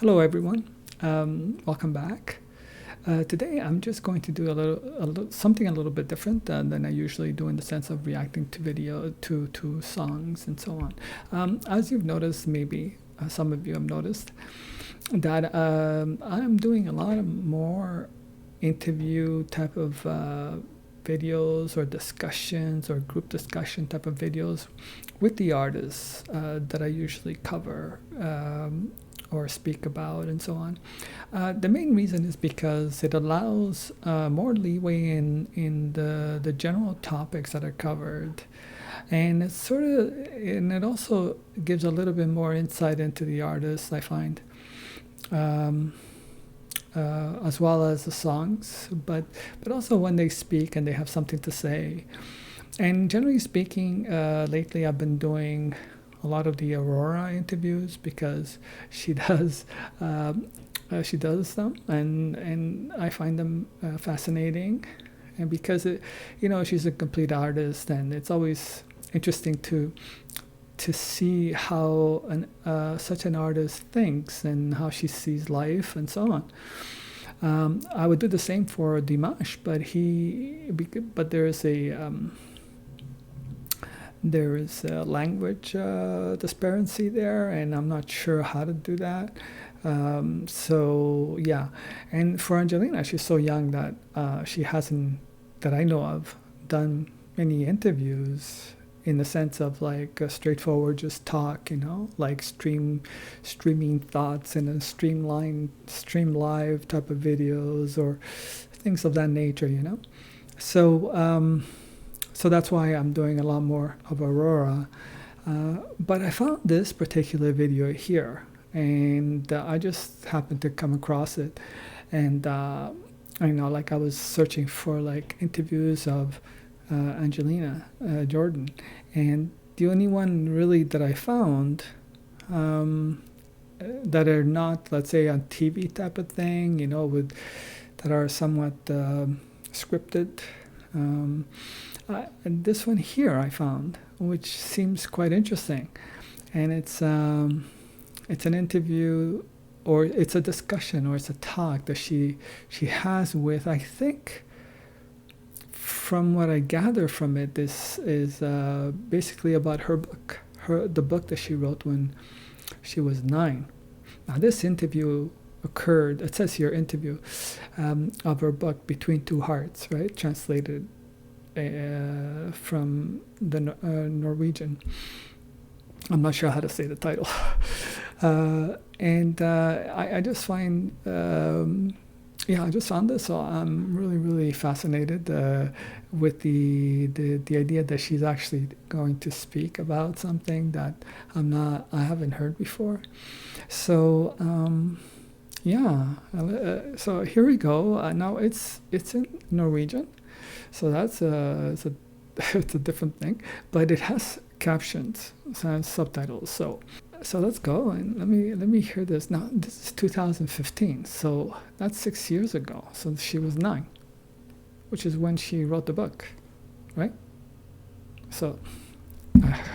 Hello, everyone. Welcome back. Today, I'm just going to do something a little bit different than I usually do in the sense of reacting to video, to songs, and so on. As you've noticed, maybe some of you have noticed that I'm doing a lot of more interview type of videos or discussions or group discussion type of videos with the artists that I usually cover or speak about and so on. The main reason is because it allows more leeway in the general topics that are covered. And it also gives a little bit more insight into the artists, I find. As well as the songs, but also when they speak and they have something to say. And generally speaking, lately I've been doing a lot of the Aurora interviews because she does them, and I find them fascinating, and because she's a complete artist, and it's always interesting to see how such an artist thinks and how she sees life and so on. I would do the same for Dimash, but there is a language disparity there, and I'm not sure how to do that. So yeah, and for Angelina, she's so young that she hasn't, that I know of, done many interviews in the sense of like a straightforward just talk, like streaming thoughts in a stream live type of videos or things of that nature, So that's why I'm doing a lot more of Aurora. But I found this particular video here, and I just happened to come across it. And I was searching for like interviews of Angelina Jordan, and the only one really that I found that are not, let's say, on TV type of thing, that are somewhat scripted. And this one here I found, which seems quite interesting, and it's an interview, or it's a discussion, or it's a talk that she has with, I think, from what I gather from it, this is basically about her book, the book that she wrote when she was 9. Now this interview occurred, it says here, interview of her book Between Two Hearts, right? Translated from the Norwegian. I'm not sure how to say the title. I just find, I just found this, so I'm really, really fascinated with the idea that she's actually going to speak about something that I haven't heard before. So so here we go. Now it's in Norwegian, so that's it's a different thing, but it has captions, and subtitles. So let's go, and let me hear this. Now this is 2015, so that's 6 years ago. So she was 9, which is when she wrote the book, right? So,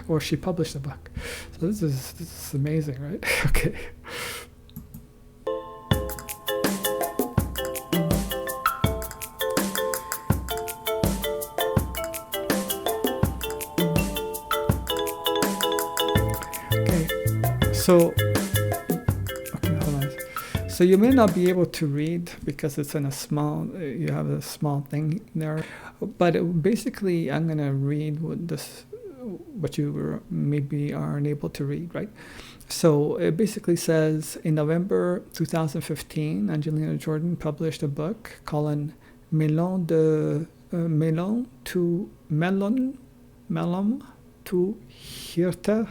or she published the book. So this is amazing, right? Okay. So, okay, hold on. So you may not be able to read because it's in you have a small thing there. But basically, I'm going to read what you maybe are unable to read, right? So it basically says, in November 2015, Angelina Jordan published a book called Melon to Hirter.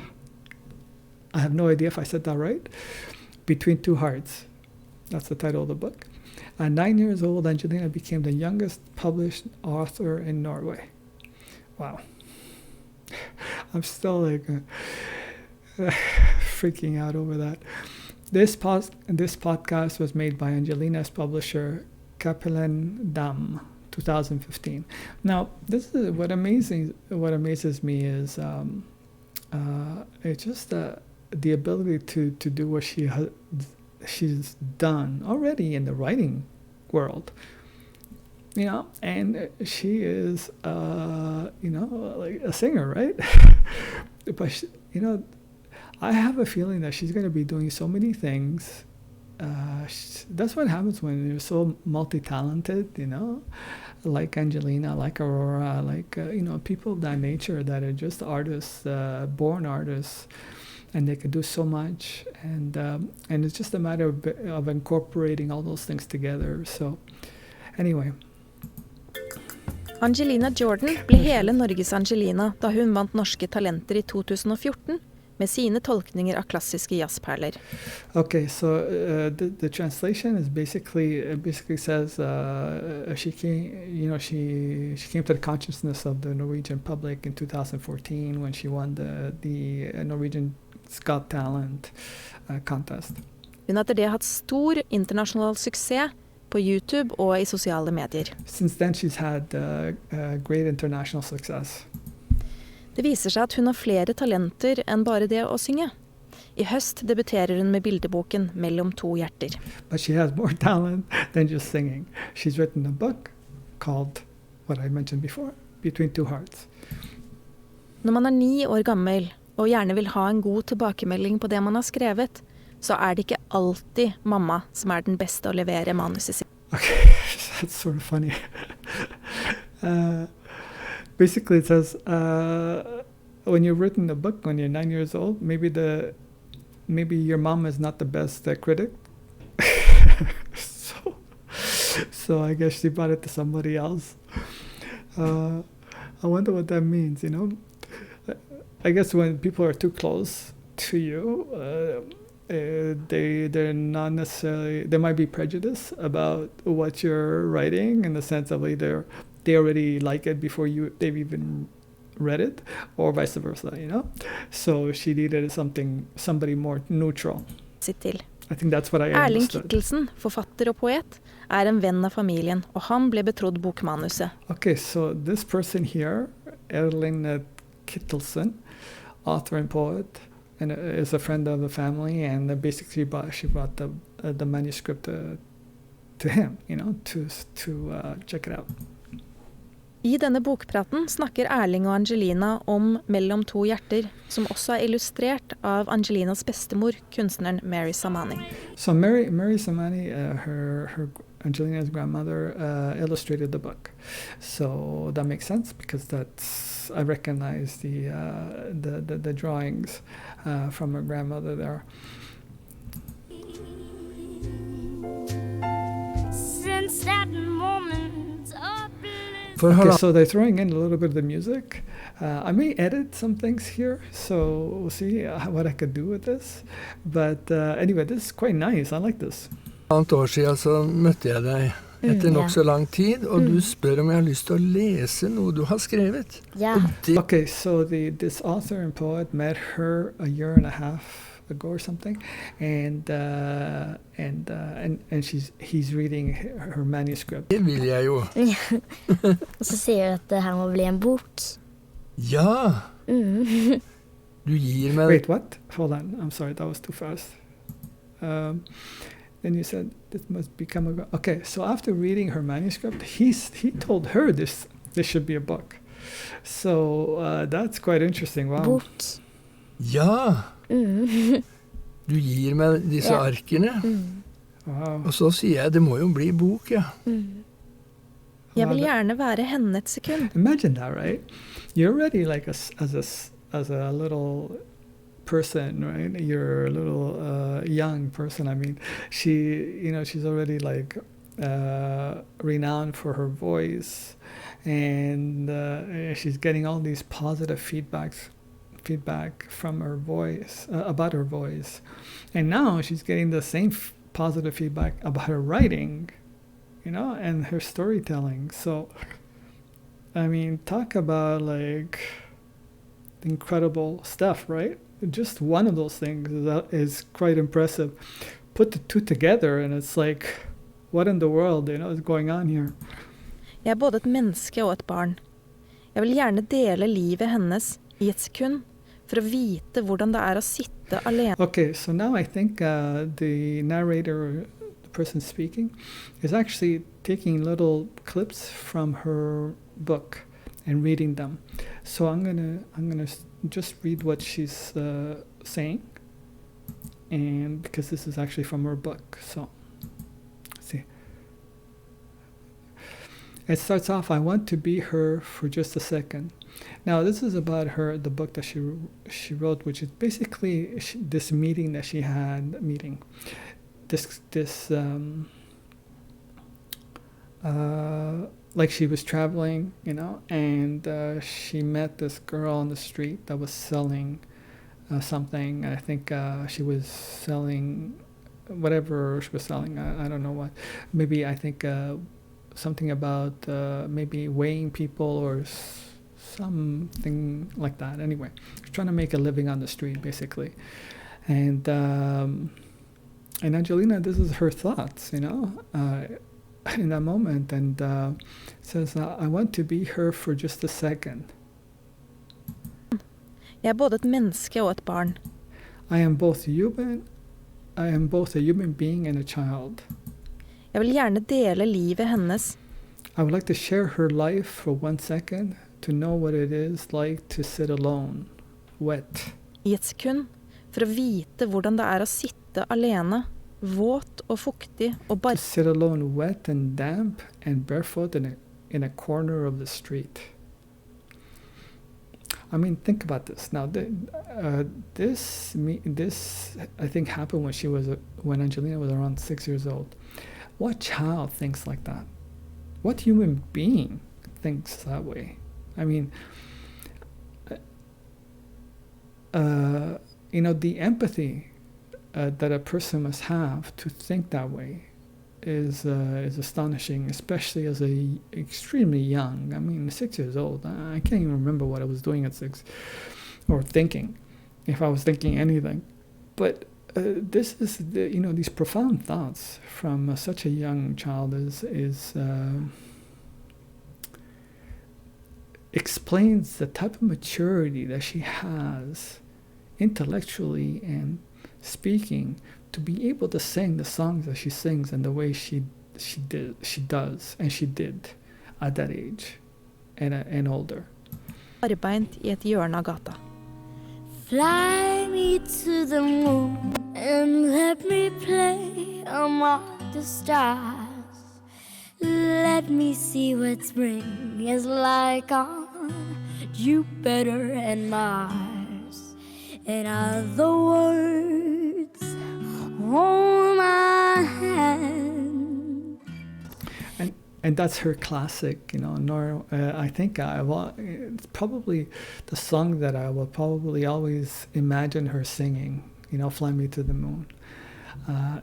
I have no idea if I said that right. Between Two Hearts. That's the title of the book. At 9 years old, Angelina became the youngest published author in Norway. Wow. I'm still like freaking out over that. This podcast was made by Angelina's publisher, Cappelen Dam, 2015. Now, this is what amazes me is it's just the ability to do what she she's done already in the writing world. And she is, like a singer, right? But I have a feeling that she's going to be doing so many things. That's what happens when you're so multi-talented, like Angelina, like Aurora, like people of that nature that are just artists, born artists, and they can do so much, and it's just a matter of incorporating all those things together. So anyway. Angelina Jordan ble hele Norges Angelina da hun vant Norske Talenter I 2014 med sine tolkninger av klassiske jazzperler. Okay, so the translation is basically says she came to the consciousness of the Norwegian public in 2014 when she won the Norwegian Got Talent contest. Hun har etter det hatt stor internasjonal suksess på YouTube og I sosiale medier. Since then she's had great international success. Det viser seg at hun har flere talenter enn bare det å synge. I høst debuterer hun med bildeboken Mellom to hjerter. But she has more talent than just singing. She's written a book called, what I mentioned before, Between Two Hearts. Når man 9 år gammel og gjerne vil ha en god tilbakemelding på det man har skrevet, så det ikke alltid mamma som den beste å levere manuset sitt. Okay, that's sort of funny. Basically, it says when you've written a book when you're 9 years old, maybe your mom is not the best critic. So I guess she brought it to somebody else. I wonder what that means. I guess when people are too close to you, they're not necessarily. There might be prejudice about what you're writing in the sense of either they already like it before they've even read it, or vice versa, So she needed somebody more neutral. I think that's what I understood. Erling Kittelsen, forfatter og poet, en venn av familien, og han ble betrodd bokmanuset. Okay, so this person here, Erling Kittelsen, author and poet, and is a friend of the family, and basically she brought the manuscript to him, to check it out. I denne bokpraten snakker Erling og Angelina om Mellom to hjerter, som også illustrert av Angelinas bestemor, kunstneren Mary Samani. So Mary Samani, her Angelina's grandmother, illustrated the book. So that makes sense because I recognize the drawings from her grandmother there. Since that moment. Okay, so they're throwing in a little bit of the music. I may edit some things here, so we'll see what I could do with this. But anyway, this is quite nice. I like this. Et år siden så møtte jeg deg etter nok så lang tid, og du spør om jeg har lyst til å lese noe du har skrevet. Ja. Okay, so this author and poet met her a year and a half ago or something, and he's reading her manuscript. Det vil jeg jo. Og så sier du at det her må bli en bok. Ja. Du gir meg... Wait, what? Hold on. I'm sorry, that was too fast. Then you said this must become a... Okay, so after reading her manuscript, he told her this should be a book. So that's quite interesting. Wow. Bok. Ja. Du gir meg disse arkene. Wow. Og så sier jeg, det må jo bli bok, ja. Jeg vil gjerne være henne et sekund. Imagine that, right? You're already like as a little person, right? You're a little young person. I mean, she's already like renowned for her voice, and she's getting all these positive feedback from her voice, about her voice, and now she's getting the same positive feedback about her writing, and her storytelling. So I mean, talk about like incredible stuff, right? Just one of those things is quite impressive. Put the two together and it's like, what in the world, is going on here? Jeg både et menneske og et barn. Jeg vil gjerne dele livet hennes I et sekund, for å vite hvordan det er å sitte alene. Okay, so now I think the narrator, the person speaking, is actually taking little clips from her book and reading them. So I'm gonna just read what she's saying, and because this is actually from her book. So, see. It starts off, I want to be her for just a second. Now, this is about the book that she wrote, which is basically this meeting that she had, like she was traveling, and she met this girl on the street that was selling something. I think she was selling whatever she was selling. I don't know what. Maybe I think something about maybe weighing people or something like that. Anyway, she's trying to make a living on the street, basically. And Angelina, this is her thoughts, in that moment, and says, I want to be her for just a second. Jeg både et menneske og et barn. I am both a human being and a child. Jeg vil gjerne dele livet hennes. I would like to share her life for 1 second, to know what it is like to sit alone, wet. I et sekund, for å vite hvordan det er å sitte alene, våt og fuktig og To sit alone, wet and damp and barefoot in a corner of the street. I mean, think about this. Now, this I think happened when Angelina was around 6 years old. What child thinks like that? What human being thinks that way? I mean, the empathy that a person must have to think that way is astonishing, especially as extremely young. I mean, 6 years old. I can't even remember what I was doing at 6, or thinking, if I was thinking anything. But this is these profound thoughts from such a young child explains the type of maturity that she has intellectually and speaking, to be able to sing the songs that she sings and the way she did at that age and older. Arbeid I et hjørne av gata. Fly me to the moon and let me play among the stars. Let me see what spring is like on Jupiter and Mars. In other words, hold my hand. And that's her classic, I think it's probably the song that I will probably always imagine her singing, Fly Me to the Moon.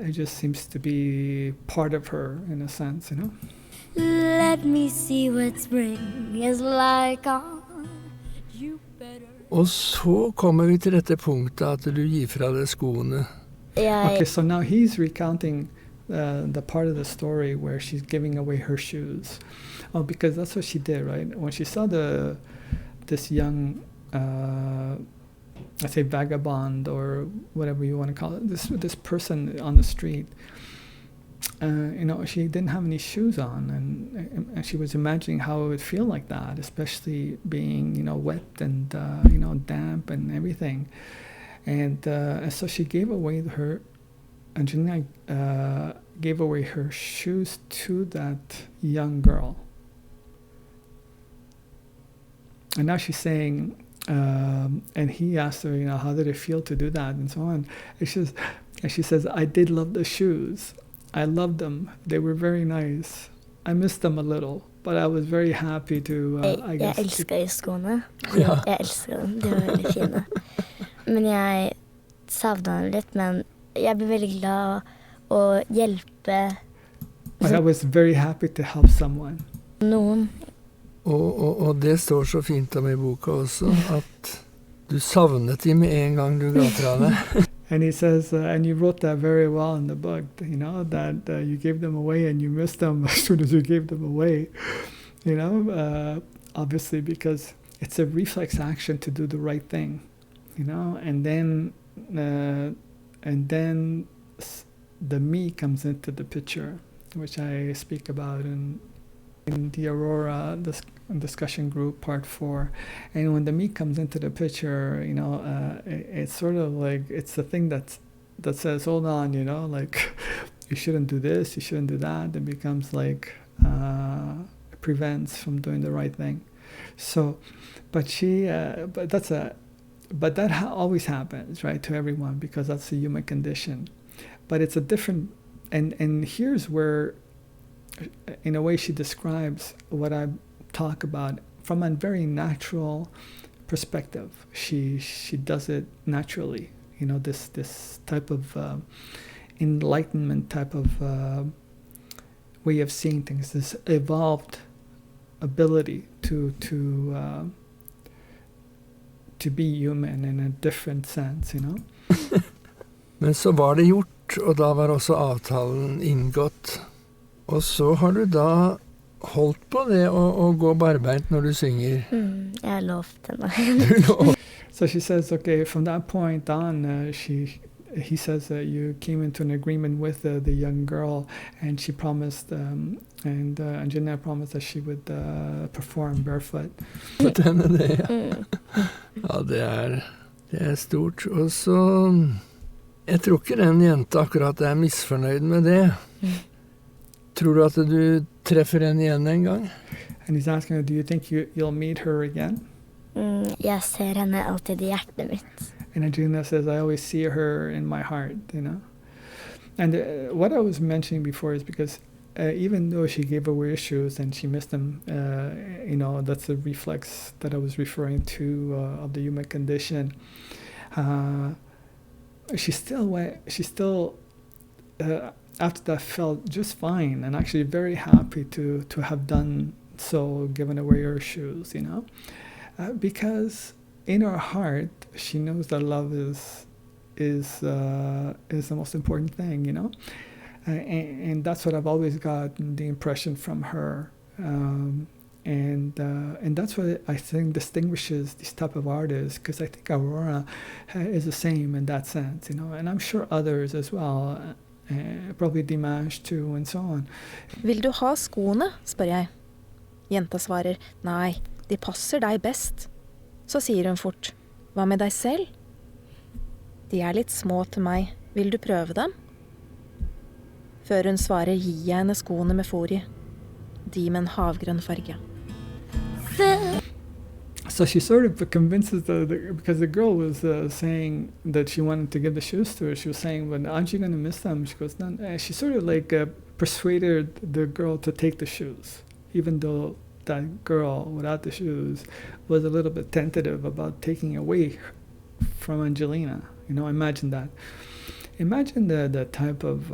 It just seems to be part of her in a sense, Let me see what spring is like on Jupiter. Og så kommer vi til dette punktet at du gir fra deg skoene. Okay, so now he's recounting the part of the story where she's giving away her shoes. Oh, because that's what she did, right? When she saw this young, I say vagabond or whatever you want to call it, this person on the street, she didn't have any shoes on, and she was imagining how it would feel like that, especially being, wet and, damp and everything. And so she gave away Angelina gave away her shoes to that young girl. And now she's saying, and he asked her, how did it feel to do that, and so on. And she says, I did love the shoes. I loved them. They were very nice. I missed them a little, but I was very happy to, I guess. Jeg elsker jo skoene. Jeg elsker dem. De var veldig fine. Men jeg savner dem litt, men jeg blir veldig glad å hjelpe. But I was very happy to help someone. Noen. Og det står så fint om I boka også, at du savnet dem med en gang du ga fra deg. And he says, and you wrote that very well in the book, that you gave them away and you missed them as soon as you gave them away, obviously because it's a reflex action to do the right thing. you know, and then the me comes into the picture, which I speak about in the Aurora discussion group part 4. And when the me comes into the picture, you know, it's sort of like it's the thing that says, hold on, you know, like you shouldn't do this, you shouldn't do that. It becomes like prevents from doing the right thing. So, but that always happens, right, to everyone, because that's the human condition. But it's a different, and here's where, in a way, she describes what I talk about from a very natural perspective. She does it naturally, you know, this type of enlightenment type of way of seeing things, this evolved ability to be human in a different sense, you know. Men så var det gjort, og da var også avtalen inngått. Og så har du da holdt på det å gå barbeint når du synger. Jeg har lovt henne. So she says, okay, from that point on, he says that you came into an agreement with the young girl, and she promised, and Angelina promised that she would perform barefoot. Ja, det er stort. Og så, jeg tror ikke den jenta akkurat er misfornøyd med det. Tror du at du treffer henne igjen en gang? And he's asking her, do you think you'll meet her again? Jeg ser henne alltid I hjertet mitt. And Angelina says, I always see her in my heart, you know. And what I was mentioning before is because even though she gave away shoes and she missed them, you know, that's a reflex that I was referring to of the human condition. She still after that felt just fine and actually very happy to have done so, given away her shoes, you know, because in her heart she knows that love is the most important thing, you know, and that's what I've always gotten the impression from her, and that's what I think distinguishes these type of artists, because I think Aurora is the same in that sense, you know, and I'm sure others as well, probably Dimash too, and so on. Vil du ha skoene, spør jeg. Jenta svarer, nei, de passer deg best. Så sier hun fort, hva med deg selv? De er litt små til meg, vil du prøve dem? Før hun svarer, gir jeg henne skoene med fôr I. De med en havgrønn farge. So she sort of convinces because the girl was saying that she wanted to give the shoes to her. She was saying, "But aren't you going to miss them?" She goes, "No." She sort of like persuaded the girl to take the shoes, even though that girl without the shoes was a little bit tentative about taking away from Angelina. You know, imagine that. Imagine the type of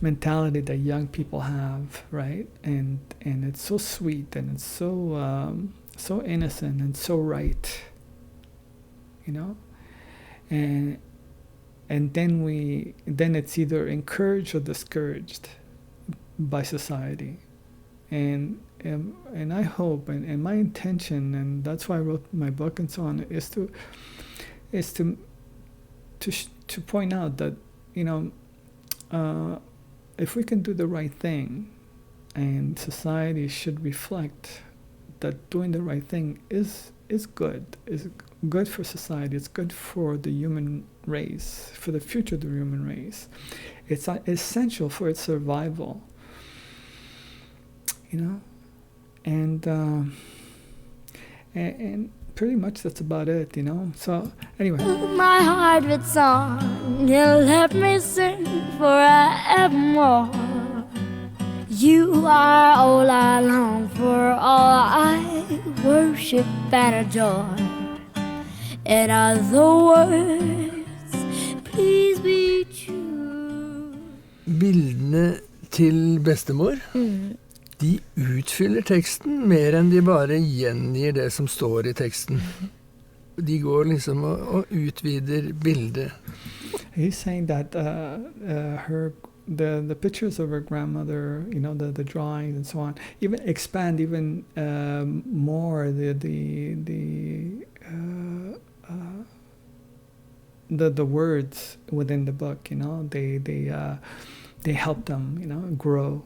mentality that young people have, right? And it's so sweet, and it's so innocent and so right, you know. And then it's either encouraged or discouraged by society. And I hope, and my intention, and that's why I wrote my book and so on, is to point out that, you know, if we can do the right thing, and society should reflect that doing the right thing is good for society, it's good for the human race, for the future of the human race. It's essential for its survival, you know, and pretty much that's about it, you know. So anyway, My heart with song, you let me sing forevermore. You are all I long for, all I worship and adore. In other words, please be true. Bildene til bestemor, de utfyller teksten mer enn de bare gjengir det som står I teksten. De går liksom og utvider bildet. he's saying that the pictures of her grandmother, you know, the drawings and so on, even expand even more the words within the book. You know, they help them, you know, grow.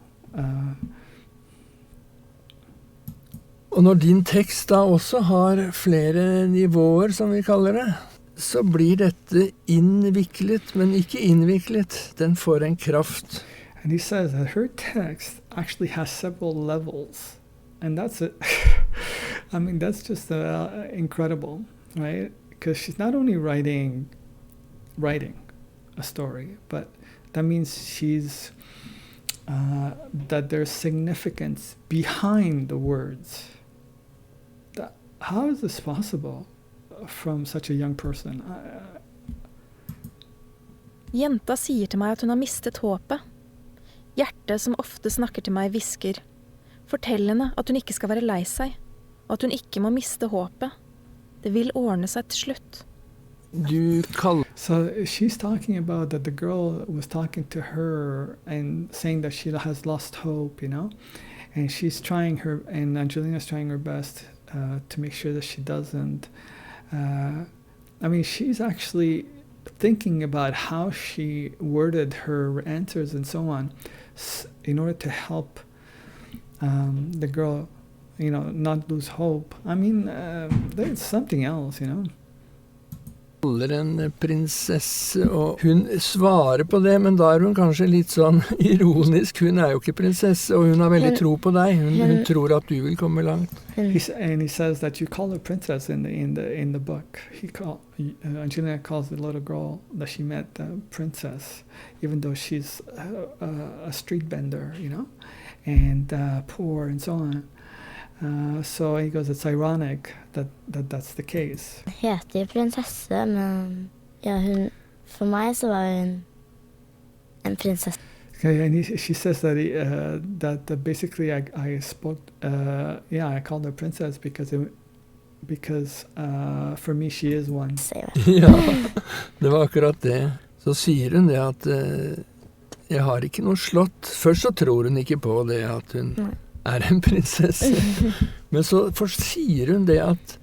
Og når din tekst da også har flere nivåer, som vi kaller det, så blir dette innviklet, men ikke innviklet. Den får en kraft. And he says that her text actually has several levels. And that's it. I mean, that's just incredible, right? Because she's not only writing a story, but that means she's that there's significance behind the words. How is this possible from such a young person? Jenta sier til meg at hun har mistet håpet. Hjertet som ofte snakker til meg hvisker. Fortell henne at hun ikke skal være lei seg, og at hun ikke må miste håpet. Det vil ordne seg til slutt. So she's talking about that the girl was talking to her and saying that she has lost hope, you know, and she's trying her, and Angelina's trying her best to make sure that she doesn't. I mean, she's actually thinking about how she worded her answers and so on in order to help the girl, you know, not lose hope. I mean, there's something else, you know. Kaller en prinsesse, og hun svarer på det, men da hun kanskje litt sånn ironisk. Hun jo ikke prinsesse, og hun har veldig tro på deg. Hun tror at du vil komme langt. And he says that you call her princess in the book. Angelina calls the little girl that she met princess, even though she's a street vendor, you know, and poor and so on. So he goes, it's ironic that's the case. Hun heter jo prinsesse, men ja, for meg så var hun en prinsesse. Okay, and she says that that basically I spoke, I called her princess because for me she is one. Ja, det var akkurat det. Så sier hun det at jeg har ikke noe slott. Først så tror hun ikke på det at hun en prinsesse. Men så sier hun det at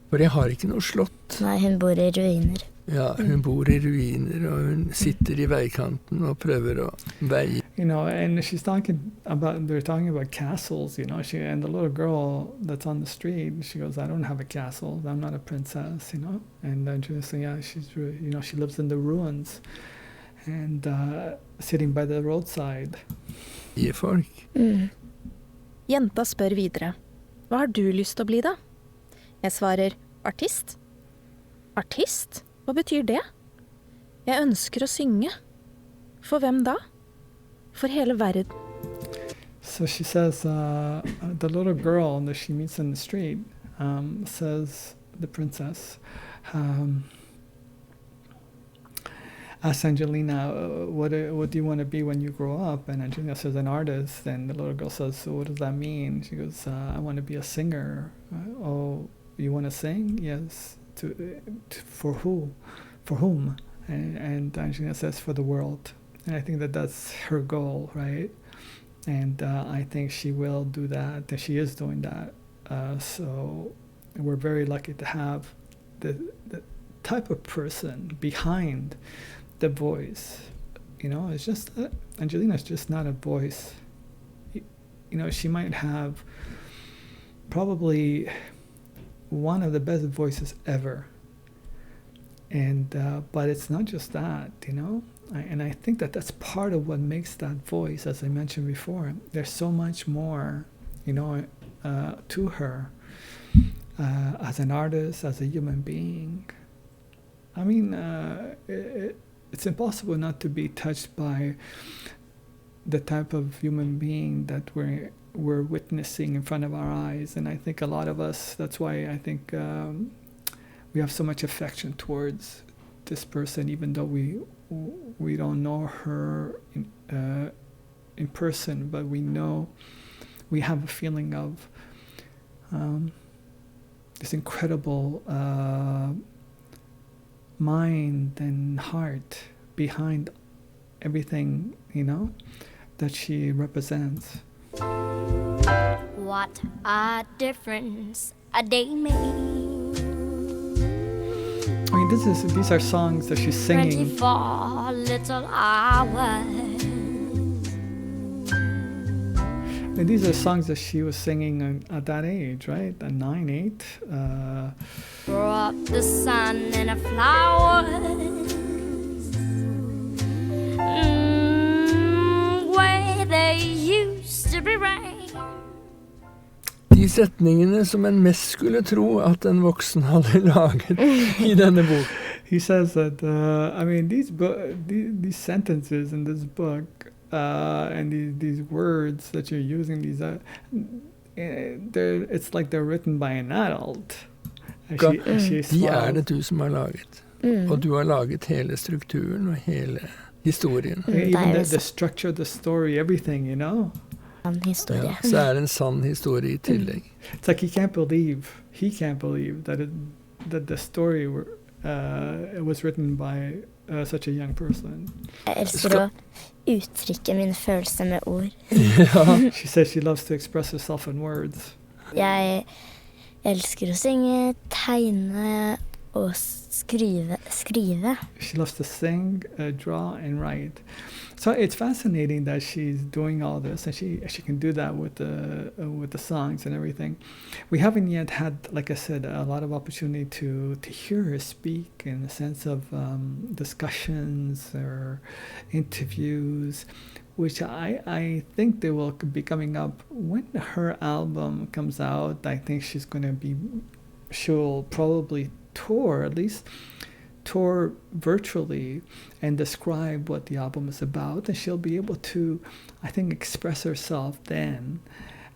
for jeg har ikke noe slott. Nei, hun bor I ruiner. Ja, hun bor I ruiner, og hun sitter I veikanten og prøver å veie. You know, and they're talking about castles, you know, and the little girl that's on the street, she goes, I don't have a castle, I'm not a princess, you know, and then she's saying, yeah, you know, she lives in the ruins, and sitting by the roadside. I folk. Jenta spør videre. Hva har du lyst til å bli da? Jeg svarer, artist. Artist? Hva betyr det? Jeg ønsker å synge. For hvem da? For hele verden. So she says, the little girl that she meets in the street says, the princess, asks Angelina, what do you want to be when you grow up? And Angelina says, an artist. And the little girl says, so what does that mean? She goes, I want to be a singer. Oh, you want to sing? Yes. For who? For whom? And Angelina says, for the world. And I think that's her goal, right? And I think she will do that, and she is doing that. So we're very lucky to have the type of person behind the voice. You know, it's just Angelina's just not a voice. You know, she might have probably one of the best voices ever. And but it's not just that, you know. And I think that's part of what makes that voice, as I mentioned before. There's so much more, you know, to her as an artist, as a human being. I mean, it's impossible not to be touched by the type of human being that we're witnessing in front of our eyes. And I think a lot of us, that's why I think we have so much affection towards this person, even though we don't know her in person, but we have a feeling of this incredible mind and heart behind everything, that she represents. What a difference a day made. I mean, these are songs that she's singing. 24 little hours. And these are songs that she was singing at that age, right? At 9, 8. Brought the sun and a flowers. Where there used to be rain. De setningene som en mest skulle tro at en voksen hadde laget I denne bok. He says that, these sentences in this book, and these words that you're using, it's like they're written by an adult. De det du som har laget. Og du har laget hele strukturen og hele historien. Even the structure of the story, everything, Historie. Ja, så det en sann historie I tillegg. It's like he can't believe that the story was written by such a young person. Jeg elsker å uttrykke mine følelser med ord. Ja. She says she loves to express herself in words. Jeg elsker å synge, tegne og skrive. She loves to sing, draw, and write. So it's fascinating that she's doing all this, and she can do that with the songs and everything. We haven't yet had, like I said, a lot of opportunity to hear her speak in the sense of discussions or interviews, which I think they will be coming up when her album comes out. I think she'll probably tour, at least tour virtually and describe what the album is about, and she'll be able to, I think, express herself then,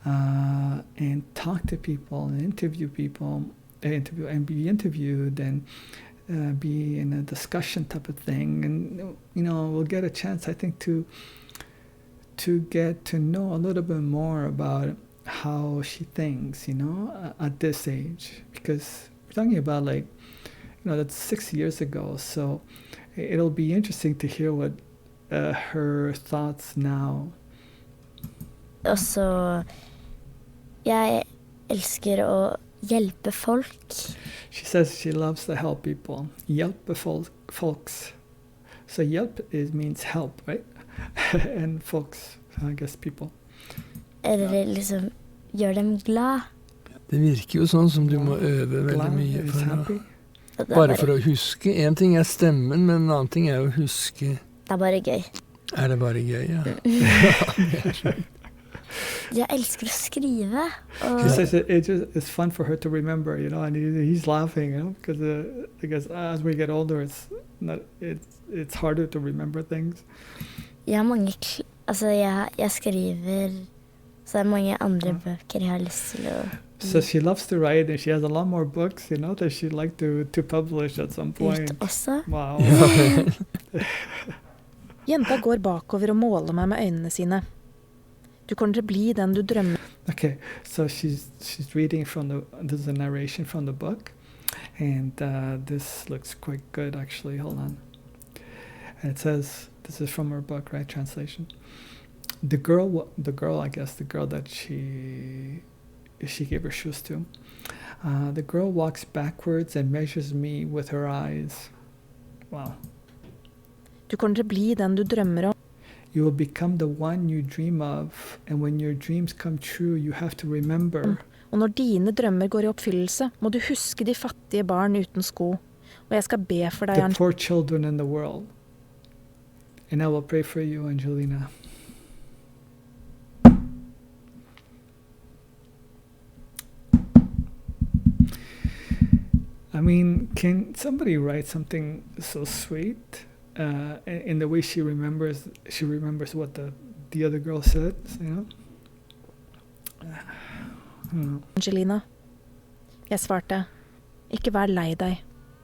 and talk to people and interview people, and be interviewed, and be in a discussion type of thing, and we'll get a chance, I think, to get to know a little bit more about how she thinks, at this age, because we're talking about that's 6 years ago, so it'll be interesting to hear what her thoughts now. Og så jeg elsker å hjelpe folk. She says she loves to help people. Hjelpe folks. So means help, right? And folks, I guess people. Eller liksom gjør dem glad. Det virker jo sånn som du må øve veldig mye for bare for å huske. En ting stemmen, men en annen ting å huske. Det bare gøy. Det bare gøy, ja. Jeg elsker å skrive. She says it's fun for her to remember, and he's laughing, because I guess as we get older, it's harder to remember things. Jeg har mange, jeg skriver, så det mange andre bøker jeg har lyst til å... So she loves to write, and she has a lot more books, that she'd like to publish at some point. Ut også. Wow. Jenta går bakover og måler meg med øynene sine. Du kommer til å bli den du drømmer. Okay, so she's reading this is a narration from the book, and this looks quite good, actually. Hold on. And it says, this is from her book, right? Translation. The girl, I guess, the girl that she gave her shoes to. The girl walks backwards and measures me with her eyes. Wow. Du kommer til å bli den du drømmer om. You will become the one you dream of, and when your dreams come true, you have to remember. Og når dine drømmer går I oppfyllelse, må du huske de fattige barn uten sko. Og jeg skal be for deg, The poor children in the world. And I will pray for you, Angelina. I mean, can somebody write something so sweet in the way she remembers what the other girl said, Angelina. Jeg svarte, ikke vær lei deg.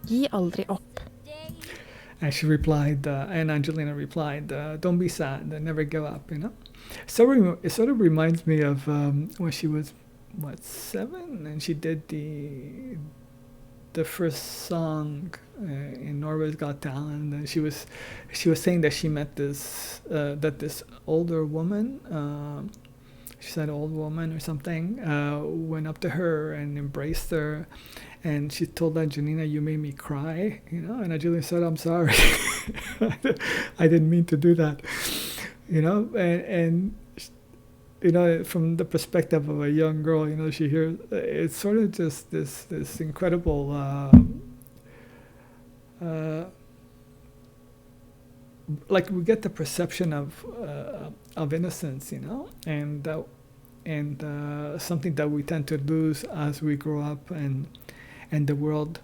Gi aldri opp. And she replied, and Angelina replied, don't be sad, never give up, So it sort of reminds me of when she was, 7? And she did the the first song in Norway's Got Talent, and she was saying that she met this older woman. She said old woman or something, went up to her and embraced her, and she told Angelina, "You made me cry," and Angelina said, "I'm sorry, I didn't mean to do that," and from the perspective of a young girl, she hears, it's sort of just this incredible like we get the perception of innocence, and something that we tend to lose as we grow up, and the world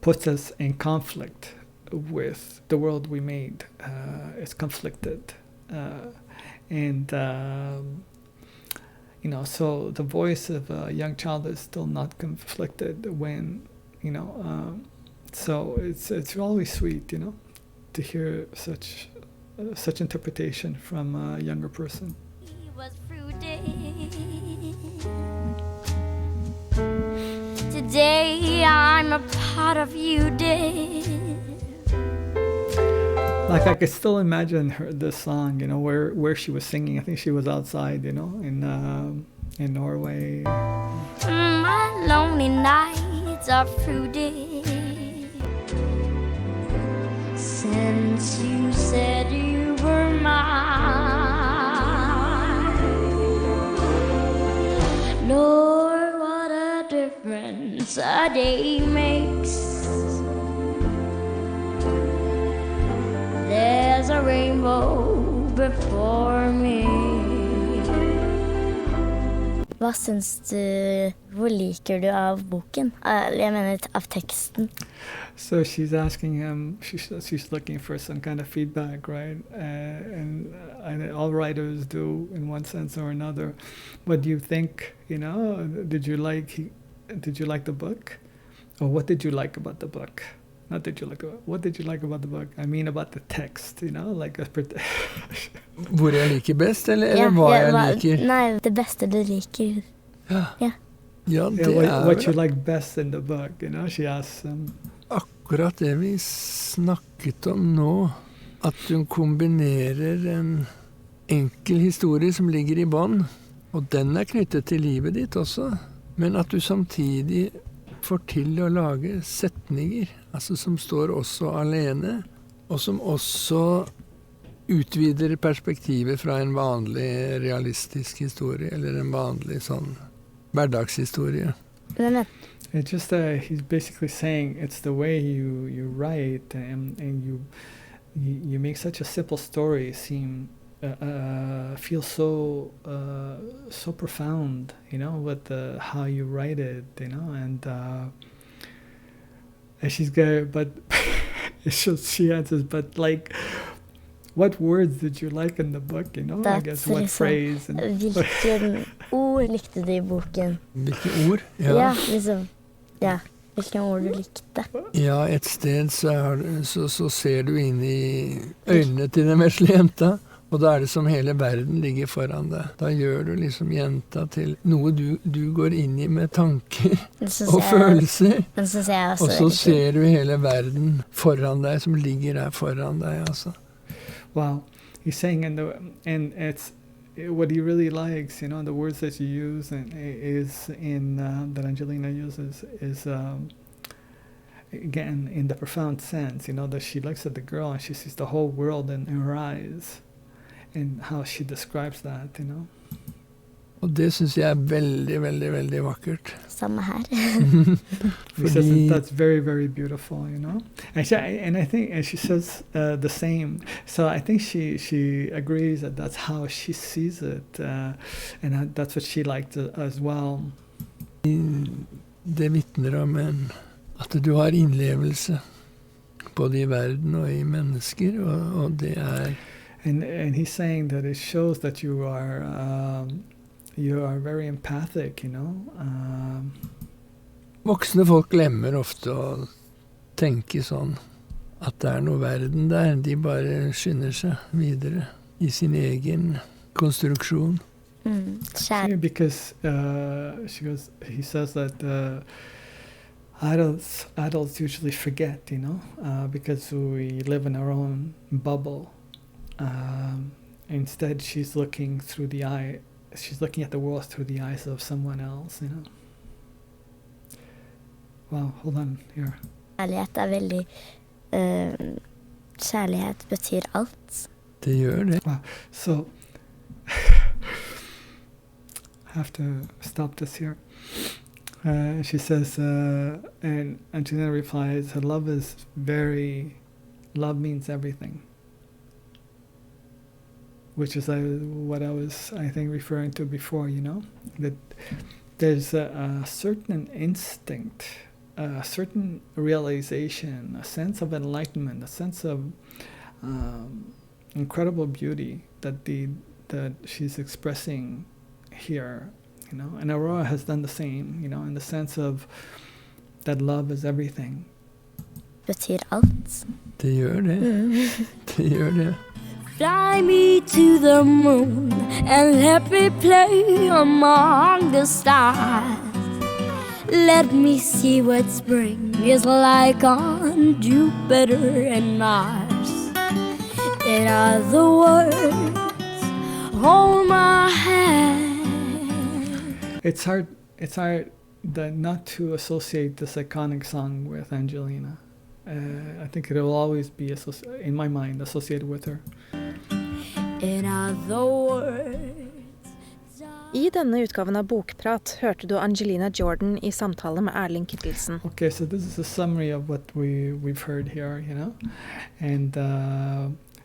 puts us in conflict with the world we made. It's conflicted, and so the voice of a young child is still not conflicted when, so it's always sweet, to hear such interpretation from a younger person. He was fruity. Today I'm a part of you, dear. Like I could still imagine this song, where she was singing. I think she was outside, in Norway. My lonely nights are fruity. Since you said you were mine, Lord, what a difference a day makes. There's a rainbow before me. Hva syns du, hvor liker du av boken? Jeg mener av teksten. So she's asking him, she's looking for some kind of feedback, right? And all writers do in one sense or another. What do you think, did you like the book? Or what did you like about the book? Not did you like it. What did you like about the book? I mean about the text, like Hvor jeg liker best, eller hva jeg liker? Nei, det beste du liker. Ja, det what you like best in the book, she asks him. Akkurat det vi snakket om nå, at hun kombinerer en enkel historie som ligger i bånd, og den er knyttet til livet ditt også, men at du samtidig får til å lage setninger, altså som står også alene, og som også utvider perspektivet fra en vanlig realistisk historie, eller en vanlig sånn hverdagshistorie. It's just he's basically saying it's the way you write, and you make such a simple story seem feel so profound, with how you write it, and she's good, but she answers, but like, what words did you like in the book, I guess, what phrase? Hvilken ord likte du i boken? Hvilke ord? Ja, hvilke ord du likte. Ja, et sted så ser du inn i øynene til den vesle jenta, og da er det som hele verden ligger foran deg. Da gjør du liksom jenta til noe du går inn i med tanker og følelser. Og så ser du hele verden foran deg, som ligger der foran deg, altså. Wow, he's saying, and it's what he really likes, the words that you use, and is in that Angelina uses is again in the profound sense, that she looks at the girl and she sees the whole world in her eyes, and how she describes that, Og det synes jeg er veldig, veldig, veldig vakkert. Samme her. He says that's very, very beautiful, And I think, and she says the same. So I think she agrees that that's how she sees it, and that's what she liked as well. Det vittner om at du har innlevelse, både i verden og i mennesker, og det er... And he's saying that it shows that you are very empathic, Voksne folk glemmer ofte å tenke sånn, at det er noe verden der. De bare skynder seg videre i sin egen konstruksjon. Because he says that adults usually forget, because we live in our own bubble. Instead, she's looking at the world through the eyes of someone else, Wow, hold on here. Kjærlighet veldig kjærlighet betyr alt. Det gjør det. Wow. So I have to stop this here. She says, and Angelina replies, love means everything. Which is what I was, I think, referring to before, that there's a certain instinct, a certain realization, a sense of enlightenment, a sense of incredible beauty that she's expressing here, and Aurora has done the same, in the sense of that love is everything. Betyr alt. Det gjør det. Det gjør det. Fly me to the moon and let me play among the stars. Let me see what spring is like on Jupiter and Mars. In other words, hold my hand. It's hard not to associate this iconic song with Angelina. I think it will always be, in my mind, associated with her. In other words. I denne utgaven av Bokprat hørte du Angelina Jordan I samtale med Erling Kittelsen. Okay, so this is a summary of what we've heard here, And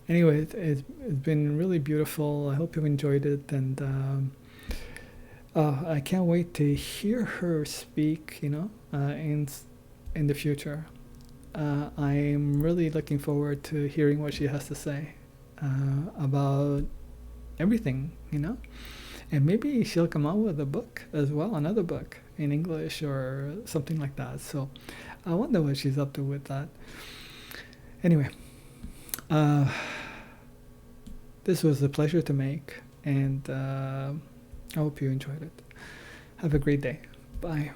anyway, it's been really beautiful. I hope you enjoyed it, and I can't wait to hear her speak, in the future. I'm really looking forward to hearing what she has to say about everything, And maybe she'll come out with a book as well, another book in English or something like that. So I wonder what she's up to with that. Anyway, this was a pleasure to make, and I hope you enjoyed it. Have a great day. Bye.